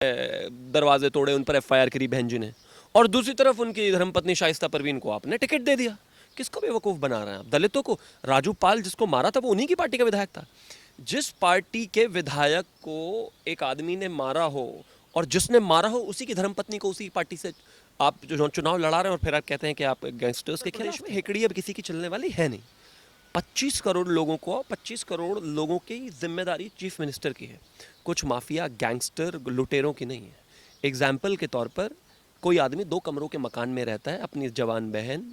दरवाजे तोड़े, उन पर एफआईआर करी बहन जी ने, और दूसरी तरफ उनकी धर्मपत्नी शाइस्ता परवीन को आपने टिकट दे दिया। किसको बेवकूफ़ बना रहे हैं आप? दलितों को? राजू पाल जिसको मारा था वो उन्हीं की पार्टी का विधायक था। जिस पार्टी के विधायक को एक आदमी ने मारा हो और जिसने मारा हो उसी की धर्मपत्नी को उसी पार्टी से आप जो चुनाव लड़ा रहे हैं, और फिर आप कहते हैं कि आप गैंगस्टर्स के खिलाफ में। हेकड़ी अब किसी की चलने वाली है नहीं। 25 करोड़ लोगों को, 25 करोड़ लोगों की जिम्मेदारी चीफ मिनिस्टर की है, कुछ माफिया गैंगस्टर लुटेरों की नहीं है। एग्जाम्पल के तौर पर कोई आदमी 2 कमरों के मकान में रहता है अपनी जवान बहन,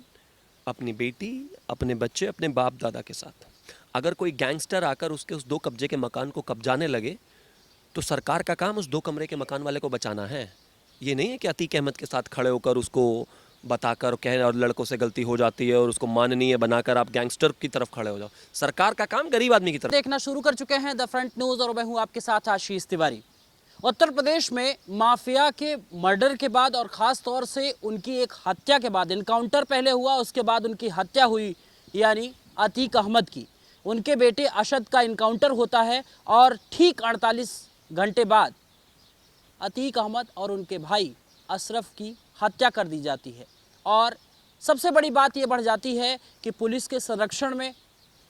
अपनी बेटी, अपने बच्चे, अपने बाप दादा के साथ। अगर कोई गैंगस्टर आकर उसके उस 2 कब्जे के मकान को कब्जाने लगे तो सरकार का काम उस 2 कमरे के मकान वाले को बचाना है। ये नहीं है कि अतीक अहमद के साथ खड़े होकर उसको बताकर कहें और लड़कों से गलती हो जाती है और उसको माननीय बनाकर आप गैंगस्टर की तरफ खड़े हो जाओ। सरकार का काम गरीब आदमी की तरफ। देखना शुरू कर चुके हैं द फ्रंट न्यूज और मैं हूं आपके साथ आशीष तिवारी। उत्तर प्रदेश में माफिया के मर्डर के बाद और खास तौर से उनकी एक हत्या के बाद, इनकाउंटर पहले हुआ उसके बाद उनकी हत्या हुई, यानी अतीक अहमद की। उनके बेटे अशद का इनकाउंटर होता है और ठीक 48 घंटे बाद अतीक अहमद और उनके भाई अशरफ की हत्या कर दी जाती है। और सबसे बड़ी बात यह बढ़ जाती है कि पुलिस के संरक्षण में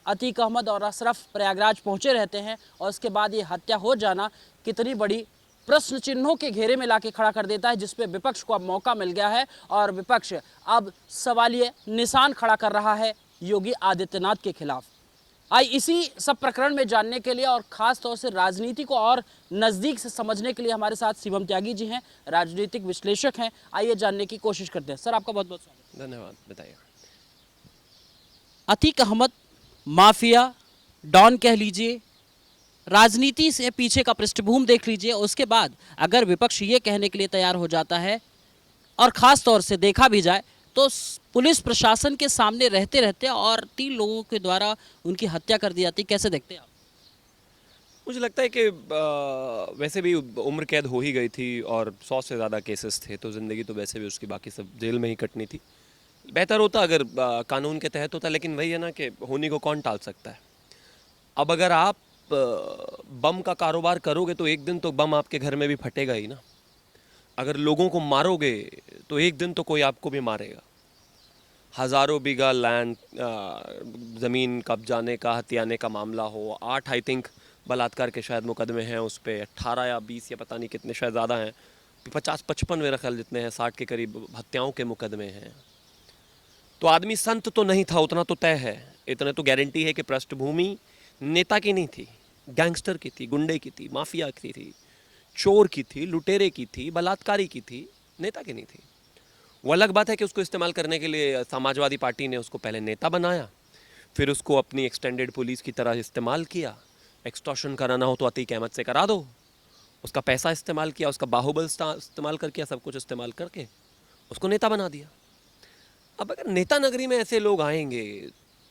अतीक अहमद और अशरफ प्रयागराज पहुंचे रहते हैं और उसके बाद ये हत्या हो जाना कितनी बड़ी प्रश्न चिन्हों के घेरे में लाके खड़ा कर देता है, जिसपे विपक्ष को अब मौका मिल गया है और विपक्ष अब सवालिया निशान खड़ा कर रहा है योगी आदित्यनाथ के खिलाफ। आई इसी सब प्रकरण में जानने के लिए और खास तौर से राजनीति को और नज़दीक से समझने के लिए हमारे साथ शिवम त्यागी जी हैं, राजनीतिक विश्लेषक हैं। आइए जानने की कोशिश करते हैं। सर, आपका बहुत बहुत स्वागत। धन्यवाद। बताइए। अतीक अहमद माफिया डॉन कह लीजिए, राजनीति से पीछे का पृष्ठभूमि देख लीजिए, उसके बाद अगर विपक्ष ये कहने के लिए तैयार हो जाता है और ख़ास तौर से देखा भी जाए तो पुलिस प्रशासन के सामने रहते रहते और 3 लोगों के द्वारा उनकी हत्या कर दी जाती, कैसे देखते हैं आप? मुझे लगता है कि वैसे भी उम्र कैद हो ही गई थी और 100 से ज़्यादा केसेस थे, तो ज़िंदगी तो वैसे भी उसकी बाकी सब जेल में ही कटनी थी। बेहतर होता अगर कानून के तहत होता, लेकिन वही है ना कि होने को कौन टाल सकता है। अब अगर आप बम का कारोबार करोगे तो एक दिन तो बम आपके घर में भी फटेगा ही ना। अगर लोगों को मारोगे तो एक दिन तो कोई आपको भी मारेगा। हज़ारों बीघा लैंड ज़मीन कब्जाने का, हथियाने का मामला हो, 8 आई थिंक बलात्कार के शायद मुकदमे हैं उस पर, 18 या 20 या पता नहीं कितने, शायद ज़्यादा हैं, 50-55 मेरा ख्याल जितने हैं, 60 के करीब हत्याओं के मुकदमे हैं। तो आदमी संत तो नहीं था, उतना तो तय है। इतने तो गारंटी है कि पृष्ठभूमि नेता की नहीं थी, गैंगस्टर की थी, गुंडे की थी, माफिया की थी, चोर की थी, लुटेरे की थी, बलात्कारी की थी, नेता की नहीं थी। वो अलग बात है कि उसको इस्तेमाल करने के लिए समाजवादी पार्टी ने उसको पहले नेता बनाया, फिर उसको अपनी एक्सटेंडेड पुलिस की तरह इस्तेमाल किया। एक्सटॉर्शन कराना हो तो अतीक अहमद से करा दो, उसका पैसा इस्तेमाल किया, उसका बाहुबल इस्तेमाल करके, सब कुछ इस्तेमाल करके उसको नेता बना दिया। अब अगर नेता नगरी में ऐसे लोग आएंगे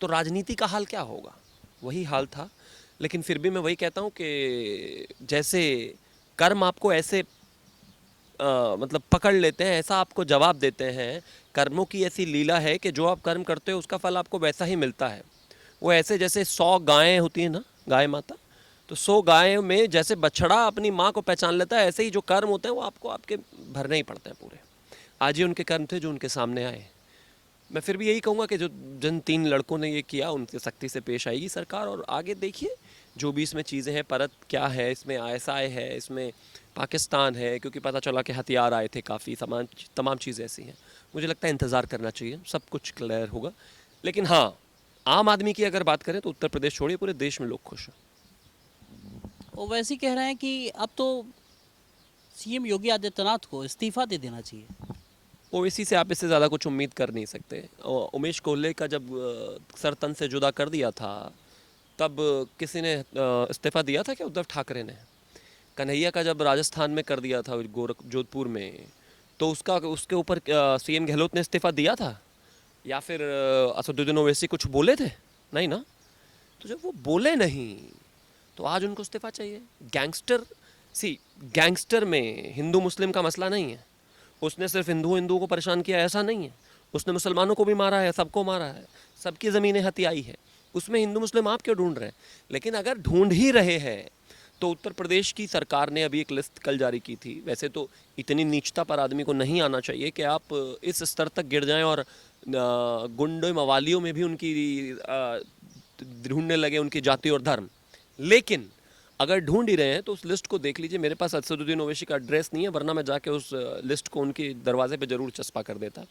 तो राजनीति का हाल क्या होगा? वही हाल था। लेकिन फिर भी मैं वही कहता हूँ कि जैसे कर्म आपको ऐसे मतलब पकड़ लेते हैं, ऐसा आपको जवाब देते हैं। कर्मों की ऐसी लीला है कि जो आप कर्म करते हो उसका फल आपको वैसा ही मिलता है। वो ऐसे जैसे 100 गायें होती हैं ना, गाय माता, तो 100 गायों में जैसे बछड़ा अपनी माँ को पहचान लेता है, ऐसे ही जो कर्म होते हैं वो आपको आपके भरने ही पड़ते हैं पूरे। आज ही उनके कर्म थे जो उनके सामने आए। मैं फिर भी यही कहूँगा कि जो जिन 3 लड़कों ने ये किया उनसे सख्ती से पेश आएगी सरकार। और आगे देखिए जो भी इसमें चीज़ें हैं, परत क्या है इसमें, ISI है इसमें, पाकिस्तान है, क्योंकि पता चला कि हथियार आए थे काफ़ी, तमाम चीज़ें ऐसी हैं। मुझे लगता है इंतज़ार करना चाहिए, सब कुछ क्लियर होगा। लेकिन हाँ, आम आदमी की अगर बात करें तो उत्तर प्रदेश छोड़िए पूरे देश में लोग खुश हैं। वो वैसे ही कह रहे हैं कि अब तो सीएम योगी आदित्यनाथ को इस्तीफा दे देना चाहिए। ओवैसी से आप इससे ज़्यादा कुछ उम्मीद कर नहीं सकते। उमेश कोल्हे का जब सर तन से जुदा कर दिया था तब किसी ने इस्तीफा दिया था क्या? उद्धव ठाकरे ने। कन्हैया का जब राजस्थान में कर दिया था जोधपुर में, तो उसके ऊपर CM गहलोत ने इस्तीफा दिया था? या फिर असदुद्दीन ओवैसी कुछ बोले थे? नहीं ना। तो जब वो बोले नहीं तो आज उनको इस्तीफा चाहिए। गैंगस्टर में हिंदू मुस्लिम का मसला नहीं है। उसने सिर्फ हिंदुओं को परेशान किया ऐसा नहीं है, उसने मुसलमानों को भी मारा है, सबको मारा है, सबकी ज़मीनें हथियाई है। उसमें हिंदू मुस्लिम आप क्यों ढूंढ रहे हैं? लेकिन अगर ढूंढ ही रहे हैं तो उत्तर प्रदेश की सरकार ने अभी एक लिस्ट कल जारी की थी। वैसे तो इतनी नीचता पर आदमी को नहीं आना चाहिए कि आप इस स्तर तक गिर जाएं और गुंडों मवालियों में भी उनकी ढूंढने लगे उनकी जाति और धर्म। लेकिन अगर ढूंढ ही रहे हैं तो उस लिस्ट को देख लीजिए। मेरे पास असदुद्दीन ओवैसी का एड्रेस नहीं है, वरना मैं जाके उस लिस्ट को उनके दरवाजे पे जरूर चस्पा कर देता,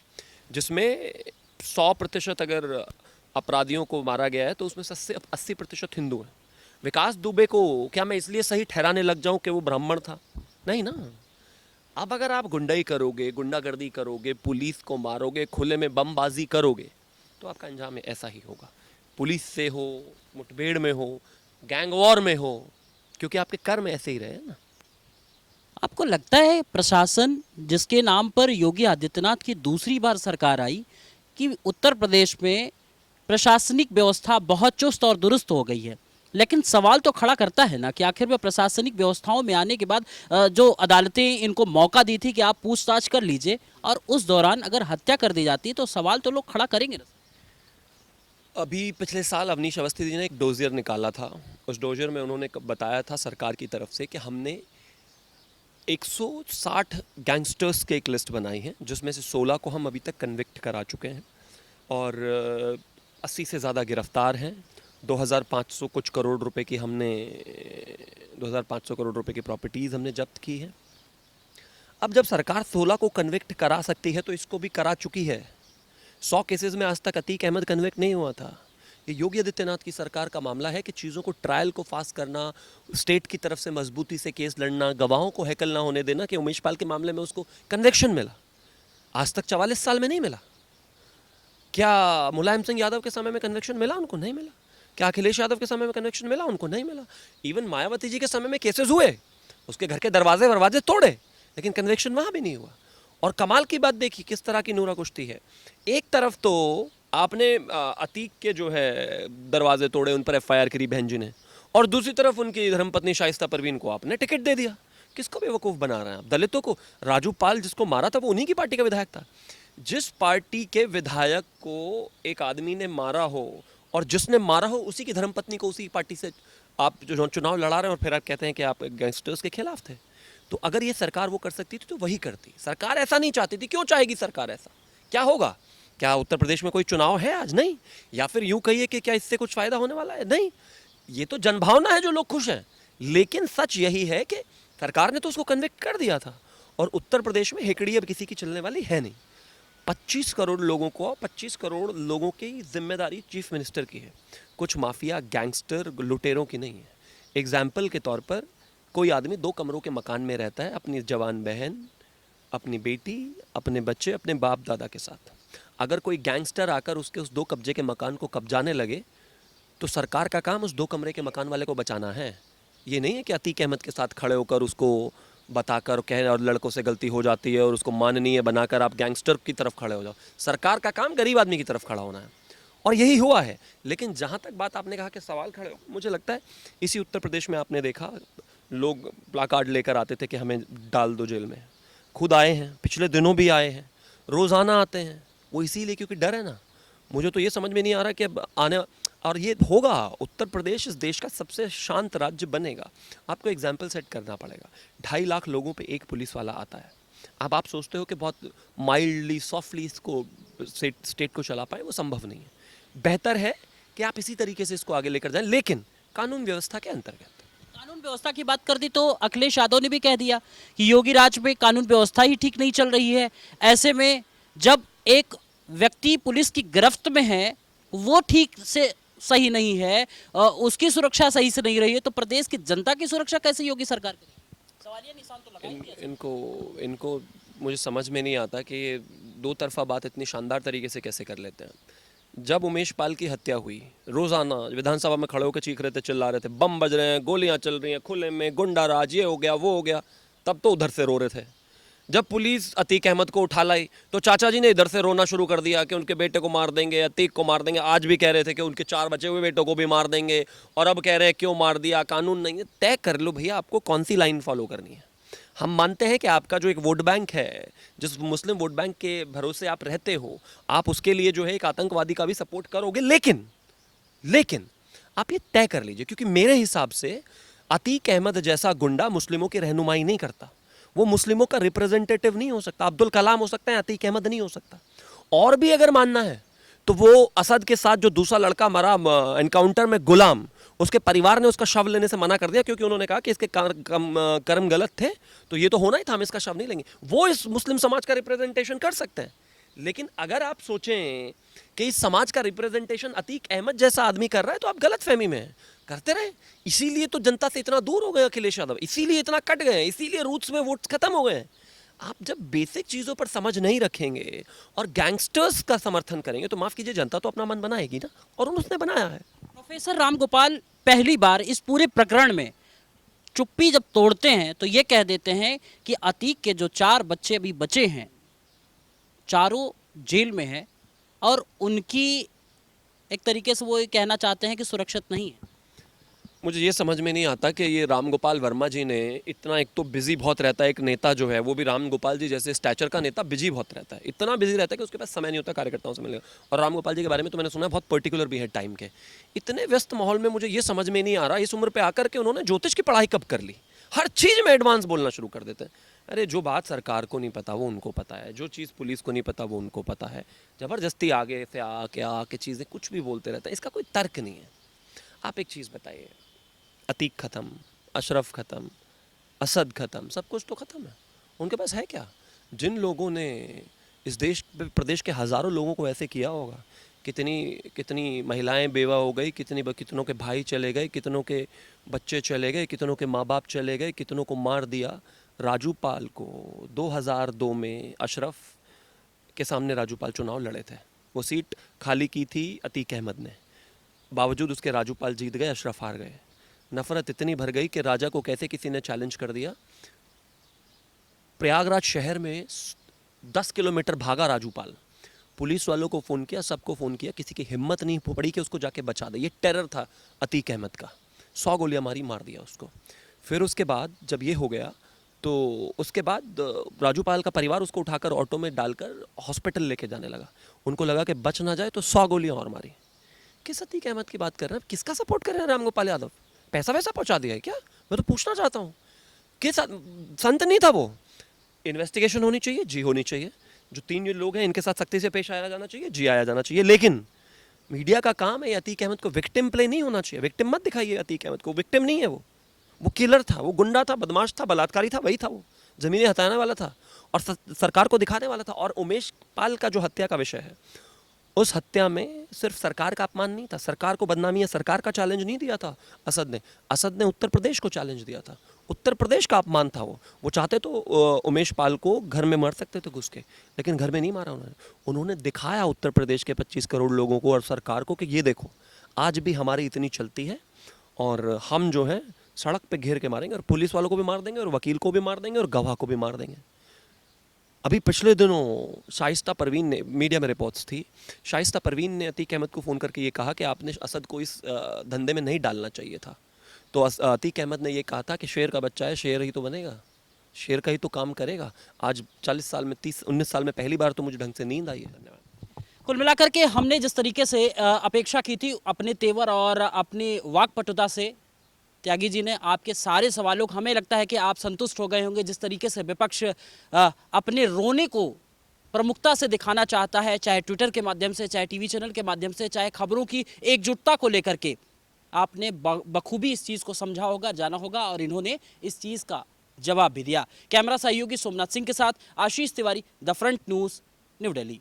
जिसमें 100% अगर अपराधियों को मारा गया है तो उसमें से 80% हिंदू हैं। विकास दुबे को क्या मैं इसलिए सही ठहराने लग जाऊं कि वो ब्राह्मण था? नहीं ना। अब अगर आप गुंडाई करोगे, गुंडागर्दी करोगे, पुलिस को मारोगे, खुले में बमबाजी करोगे, तो आपका अंजाम ऐसा ही होगा। पुलिस से हो, मुठभेड़ में हो, गैंग वॉर में हो, क्योंकि आपके कर्म ऐसे ही रहे हैं ना। आपको लगता है प्रशासन जिसके नाम पर योगी आदित्यनाथ की दूसरी बार सरकार आई कि उत्तर प्रदेश में प्रशासनिक व्यवस्था बहुत चुस्त और दुरुस्त हो गई है, लेकिन सवाल तो खड़ा करता है ना कि आखिर में प्रशासनिक व्यवस्थाओं में आने के बाद जो अदालतें इनको मौका दी थी कि आप पूछताछ कर लीजिए और उस दौरान अगर हत्या कर दी जाती तो सवाल तो लोग खड़ा करेंगे ना। अभी पिछले साल अवनीश अवस्थी जी ने एक डोजियर निकाला था। उस डोजियर में उन्होंने बताया था सरकार की तरफ से कि हमने 160 गैंगस्टर्स की एक लिस्ट बनाई है, जिसमें से 16 को हम अभी तक कन्विक्ट करा चुके हैं और 80 से ज़्यादा गिरफ्तार हैं। 2500 कुछ करोड़ रुपए की हमने 2500 करोड़ रुपए की प्रॉपर्टीज़ हमने जब्त की है। अब जब सरकार 16 को कन्विक्ट करा सकती है तो इसको भी करा चुकी है। 100 केसेस में आज तक अतीक अहमद कन्विक्ट नहीं हुआ था। ये योगी आदित्यनाथ की सरकार का मामला है कि चीज़ों को ट्रायल को फास्ट करना, स्टेट की तरफ से मजबूती से केस लड़ना, गवाहों को हैकल ना होने देना कि उमेश पाल के मामले में उसको कन्विक्शन मिला। आज तक 44 साल में नहीं मिला। क्या मुलायम सिंह यादव के समय में कन्विक्शन मिला? उनको नहीं मिला। क्या अखिलेश यादव के समय में कन्विक्शन मिला? उनको नहीं मिला। इवन मायावती जी के समय में केसेस हुए, उसके घर के दरवाजे तोड़े, लेकिन कन्विक्शन वहाँ भी नहीं हुआ। और कमाल की बात देखिए किस तरह की नूरा कुश्ती है। एक तरफ तो आपने अतीक के जो है दरवाजे तोड़े, उन पर एफआईआर करी बहन जी ने, और दूसरी तरफ उनकी धर्मपत्नी शाइस्ता परवीन को आपने टिकट दे दिया। किसको बेवकूफ़ बना रहे हैं आप? दलितों को? राजू पाल जिसको मारा था वो उन्हीं की पार्टी का विधायक था। जिस पार्टी के विधायक को एक आदमी ने मारा हो और जिसने मारा हो उसी की धर्मपत्नी को उसी पार्टी से आप जो चुनाव लड़ा रहे हैं और फिर आप कहते हैं कि आप गैंगस्टर्स के खिलाफ थे। तो अगर ये सरकार वो कर सकती थी तो वही करती। सरकार ऐसा नहीं चाहती थी। क्यों चाहेगी सरकार ऐसा? क्या होगा? क्या उत्तर प्रदेश में कोई चुनाव है आज? नहीं। या फिर यूं कहिए कि क्या इससे कुछ फायदा होने वाला है? नहीं। ये तो जनभावना है जो लोग खुश हैं। लेकिन सच यही है कि सरकार ने तो उसको कन्विक्ट कर दिया था और उत्तर प्रदेश में हेकड़ी अब किसी की चलने वाली है नहीं। 25 करोड़ लोगों को, 25 करोड़ लोगों की जिम्मेदारी चीफ मिनिस्टर की है, कुछ माफिया गैंगस्टर लुटेरों की नहीं है। एग्जाम्पल के तौर पर कोई आदमी 2 कमरों के मकान में रहता है अपनी जवान बहन, अपनी बेटी, अपने बच्चे, अपने बाप दादा के साथ। अगर कोई गैंगस्टर आकर उसके उस 2 कब्जे के मकान को कब्जाने लगे तो सरकार का काम उस 2 कमरे के मकान वाले को बचाना है। ये नहीं है कि अतीक अहमद के साथ खड़े होकर उसको बताकर कहें और लड़कों से गलती हो जाती है और उसको माननीय बनाकर आप गैंगस्टर की तरफ खड़े हो जाओ। सरकार का काम गरीब आदमी की तरफ खड़ा होना है और यही हुआ है। लेकिन जहाँ तक बात आपने कहा कि सवाल खड़े हो, मुझे लगता है इसी उत्तर प्रदेश में आपने देखा लोग प्लाकार्ड लेकर आते थे कि हमें डाल दो जेल में। खुद आए हैं, पिछले दिनों भी आए हैं, रोज़ाना आते हैं। वो इसीलिए क्योंकि डर है ना। मुझे तो ये समझ में नहीं आ रहा कि अब आने और ये होगा। उत्तर प्रदेश इस देश का सबसे शांत राज्य बनेगा। आपको एग्जाम्पल सेट करना पड़ेगा। 2.5 लाख लोगों पे एक पुलिस वाला आता है। अब आप सोचते हो कि बहुत माइल्डली सॉफ्टली इसको स्टेट को चला पाए, वो संभव नहीं है। बेहतर है कि आप इसी तरीके से इसको आगे लेकर जाएं, लेकिन कानून व्यवस्था के अंतर्गत। कानून व्यवस्था की बात कर दी तो अखिलेश यादव ने भी कह दिया कि योगी राज में कानून व्यवस्था ही ठीक नहीं चल रही है। ऐसे में जब एक व्यक्ति पुलिस की गिरफ्त में है, वो ठीक से सही नहीं है, उसकी सुरक्षा सही से नहीं रही है, तो प्रदेश की जनता की सुरक्षा कैसे योगी सरकार करेगी? सवालिया निशान तो लगाएंगे। इनको मुझे समझ में नहीं आता कि ये 2 तरफा बात इतनी शानदार तरीके से कैसे कर लेते हैं। जब उमेश पाल की हत्या हुई, रोज़ाना विधानसभा में खड़े होकर चीख रहे थे, चिल्ला रहे थे, बम बज रहे हैं, गोलियां चल रही हैं खुले में, गुंडा राज, ये हो गया वो हो गया, तब तो उधर से रो रहे थे। जब पुलिस अतीक अहमद को उठा लाई तो चाचा जी ने इधर से रोना शुरू कर दिया कि उनके बेटे को मार देंगे, अतीक को मार देंगे। आज भी कह रहे थे कि उनके 4 बचे हुए बेटों को भी मार देंगे, और अब कह रहे हैं क्यों मार दिया, कानून नहीं है। तय कर लो भैया आपको कौन सी लाइन फॉलो करनी है। हम मानते हैं कि आपका जो एक वोट बैंक है, जिस मुस्लिम वोट बैंक के भरोसे आप रहते हो, आप उसके लिए जो है एक आतंकवादी का भी सपोर्ट करोगे, लेकिन आप ये तय कर लीजिए। क्योंकि मेरे हिसाब से अतीक अहमद जैसा गुंडा मुस्लिमों की रहनुमाई नहीं करता, वो मुस्लिमों का रिप्रेजेंटेटिव नहीं हो सकता। अब्दुल कलाम हो सकता है, अतीक अहमद नहीं हो सकता। और भी अगर मानना है तो वो असद के साथ जो दूसरा लड़का मरा एनकाउंटर में, गुलाम, उसके परिवार ने उसका शव लेने से मना कर दिया क्योंकि उन्होंने कहा कि इसके कर्म गलत थे, तो ये तो होना ही था, हम इसका शव नहीं लेंगे। वो इस मुस्लिम समाज का रिप्रेजेंटेशन कर सकते हैं। लेकिन अगर आप सोचें कि इस समाज का रिप्रेजेंटेशन अतीक अहमद जैसा आदमी कर रहा है तो आप गलत फहमी में हैं। करते रहे, इसीलिए तो जनता से इतना दूर हो गए अखिलेश यादव, इसीलिए इतना कट गए, इसीलिए रूट्स में वोट्स खत्म हो गए। आप जब बेसिक चीज़ों पर समझ नहीं रखेंगे और गैंगस्टर्स का समर्थन करेंगे तो माफ़ कीजिए, जनता तो अपना मन बनाएगी ना, और उसने बनाया है। प्रोफेसर रामगोपाल पहली बार इस पूरे प्रकरण में चुप्पी जब तोड़ते हैं तो ये कह देते हैं कि अतीक के जो 4 बच्चे अभी बचे हैं, चारों जेल में हैं और उनकी एक तरीके से वो ये कहना चाहते हैं कि सुरक्षित नहीं है। मुझे ये समझ में नहीं आता कि ये राम गोपाल वर्मा जी ने इतना, एक तो बिजी बहुत रहता है, एक नेता जो है वो भी राम गोपाल जी जैसे स्टैचर का नेता बिजी बहुत रहता है, इतना बिजी रहता है कि उसके पास समय नहीं होता कार्यकर्ताओं से मिलने का। और राम गोपाल जी के बारे में तो मैंने सुना है बहुत पर्टिकुलर भी है टाइम के। इतने व्यस्त माहौल में मुझे ये समझ में नहीं आ रहा इस उम्र पर आकर के उन्होंने ज्योतिष की पढ़ाई कब कर ली। हर चीज़ में एडवांस बोलना शुरू कर देते हैं। अरे जो बात सरकार को नहीं पता वो उनको पता है, जो चीज़ पुलिस को नहीं पता वो उनको पता है। ज़बरदस्ती आगे से आके चीज़ें कुछ भी बोलते रहते हैं, इसका कोई तर्क नहीं है। आप एक चीज़ बताइए, अतीक ख़त्म, अशरफ ख़त्म, असद ख़त्म, सब कुछ तो ख़त्म है। उनके पास है क्या? जिन लोगों ने इस देश प्रदेश के हज़ारों लोगों को ऐसे किया होगा, कितनी कितनी महिलाएं बेवा हो गई, कितनों के भाई चले गए, कितनों के बच्चे चले गए, कितनों के माँ बाप चले गए, कितनों को मार दिया। राजू पाल को 2002 में अशरफ के सामने राजू पाल चुनाव लड़े थे, वो सीट खाली की थी अतीक अहमद ने, बावजूद उसके राजू पाल जीत गए, अशरफ हार गए। नफरत इतनी भर गई कि राजा को कैसे किसी ने चैलेंज कर दिया। प्रयागराज शहर में 10 किलोमीटर भागा राजू पाल, पुलिस वालों को फ़ोन किया, सबको फ़ोन किया, किसी की हिम्मत नहीं पड़ी कि उसको जाके बचा दे। ये टेरर था अतीक अहमद का, 100 गोलियां मारी, मार दिया उसको। फिर उसके बाद जब ये हो गया तो उसके बाद राजू पाल का परिवार उसको उठाकर ऑटो में डालकर हॉस्पिटल लेके जाने लगा। उनको लगा कि बच ना जाए तो 100 गोलियां और मारी। किस अतीक अहमद की बात कर रहे हैं? किसका सपोर्ट कर रहे हैं? राम गोपाल यादव पैसा वैसा पहुंचा दिया है क्या? मैं तो पूछना चाहता हूँ कि संत नहीं था वो। इन्वेस्टिगेशन होनी चाहिए, जी होनी चाहिए। जो 3 ये लोग हैं इनके साथ सख्ती से पेश आया जाना चाहिए, जी आया जाना चाहिए। लेकिन मीडिया का काम है अतीक अहमद को विक्टिम प्ले नहीं होना चाहिए। विक्टिम मत दिखाइए अतीक अहमद को, विक्टिम नहीं है वो किलर था, वो गुंडा था, बदमाश था, बलात्कारी था, वही था वो, ज़मीनें हटाने वाला था और सरकार को दिखाने वाला था। और उमेश पाल का जो हत्या का विषय है, उस हत्या में सिर्फ सरकार का अपमान नहीं था, सरकार को बदनामी है, सरकार का चैलेंज नहीं दिया था असद ने उत्तर प्रदेश को चैलेंज दिया था। उत्तर प्रदेश का अपमान था वो चाहते तो उमेश पाल को घर में मार सकते थे घुस के, लेकिन घर में नहीं मारा उन्होंने दिखाया उत्तर प्रदेश के 25 करोड़ लोगों को और सरकार को कि ये देखो आज भी हमारी इतनी चलती है और हम जो है सड़क पे घेर के मारेंगे और पुलिस वालों को भी मार देंगे और वकील को भी मार देंगे और गवाह को भी मार देंगे। अभी पिछले दिनों शाइस्ता परवीन ने, मीडिया में रिपोर्ट्स थी, शाइस्ता परवीन ने अतीक अहमद को फ़ोन करके ये कहा कि आपने असद को इस धंधे में नहीं डालना चाहिए था। तो अतीक अहमद ने ये कहा था कि शेर का बच्चा है, शेर ही तो बनेगा, शेर का ही तो काम करेगा। आज 40 साल में 19 साल में पहली बार तो मुझे ढंग से नींद आई है। धन्यवाद। कुल मिलाकर के हमने जिस तरीके से अपेक्षा की थी अपने तेवर और अपनी वाकपटुता से, त्यागी जी ने आपके सारे सवालों को, हमें लगता है कि आप संतुष्ट हो गए होंगे। जिस तरीके से विपक्ष अपने रोने को प्रमुखता से दिखाना चाहता है, चाहे ट्विटर के माध्यम से, चाहे टीवी चैनल के माध्यम से, चाहे खबरों की एकजुटता को लेकर के, आपने बखूबी इस चीज़ को समझा होगा, जाना होगा और इन्होंने इस चीज़ का जवाब भी दिया। कैमरा सहयोगी सोमनाथ सिंह के साथ Ashish Tiwari, the Front News, New Delhi.